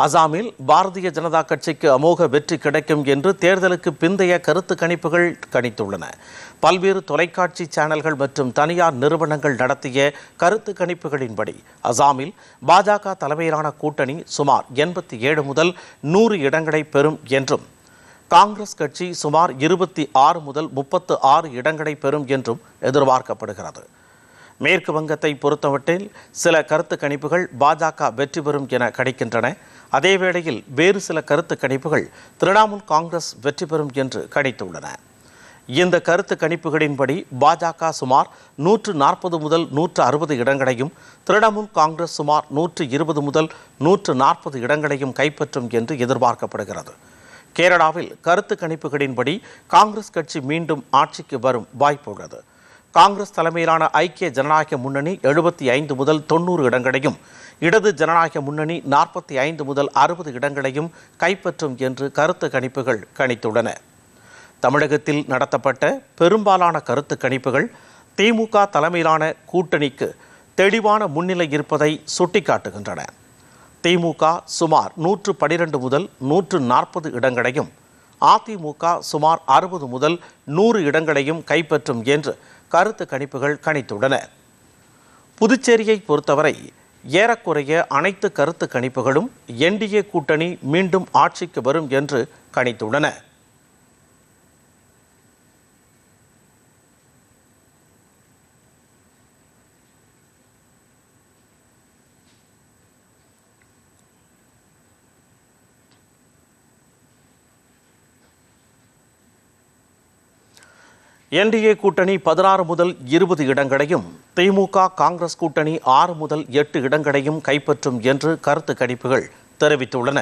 அசாமில் பாரதிய ஜனதா கட்சிக்கு அமோக வெற்றி கிடைக்கும் என்று தேர்தலுக்கு பிந்தைய கருத்து கணிப்புகள் கணித்துள்ளன. பல்வேறு தொலைக்காட்சி சேனல்கள் மற்றும் தனியார் நிறுவனங்கள் நடத்திய கருத்து கணிப்புகளின்படி அசாமில் பாஜக தலைமையிலான கூட்டணி சுமார் 87 முதல் 100 இடங்களை பெறும் என்றும், காங்கிரஸ் கட்சி சுமார் 26 முதல் 36 இடங்களை பெறும் என்றும் எதிர்பார்க்கப்படுகிறது. மேற்கு வங்கத்தை பொறுத்தமட்டில் சில கருத்து கணிப்புகள் பாஜக வெற்றி பெறும் என கணிக்கின்றன. அதேவேளையில் வேறு சில கருத்து கணிப்புகள் திரிணாமுல் காங்கிரஸ் வெற்றி பெறும் என்று கணித்துள்ளன. இந்த கருத்து கணிப்புகளின்படி பாஜக சுமார் 140 முதல் 160 இடங்களையும், திரிணாமுல் காங்கிரஸ் சுமார் 120 முதல் 140 இடங்களையும் கைப்பற்றும் என்று எதிர்பார்க்கப்படுகிறது. கேரளாவில் கருத்து கணிப்புகளின்படி காங்கிரஸ் கட்சி மீண்டும் ஆட்சிக்கு வரும் வாய்ப்புள்ளது. காங்கிரஸ் தலைமையிலான ஐக்கிய ஜனநாயக முன்னணி 75 முதல் 90 இடங்களையும், இடது ஜனநாயக முன்னணி 45 முதல் 60 இடங்களையும் கைப்பற்றும் என்று கருத்து கணிப்புகள் கணித்துள்ளன. தமிழகத்தில் நடத்தப்பட்ட பெரும்பாலான கருத்து கணிப்புகள் திமுக தலைமையிலான கூட்டணிக்கு தெளிவான முன்னிலை இருப்பதை சுட்டிக்காட்டுகின்றன. திமுக சுமார் 112 முதல் 140 இடங்களையும், அதிமுக சுமார் 60 முதல் 100 இடங்களையும் கைப்பற்றும் என்று கருத்து கணிப்புகள் கணித்துள்ளன. புதுச்சேரியை பொறுத்தவரை ஏறக்குறைய அனைத்து கருத்து கணிப்புகளும் என்டிஏ கூட்டணி மீண்டும் ஆட்சிக்கு வரும் என்று கணித்துள்ளன. என்டிஏ கூட்டணி 16 முதல் 20 இடங்களையும், திமுக காங்கிரஸ் கூட்டணி 6 முதல் 8 இடங்களையும் கைப்பற்றும் என்று கருத்து கணிப்புகள் தெரிவித்துள்ளன.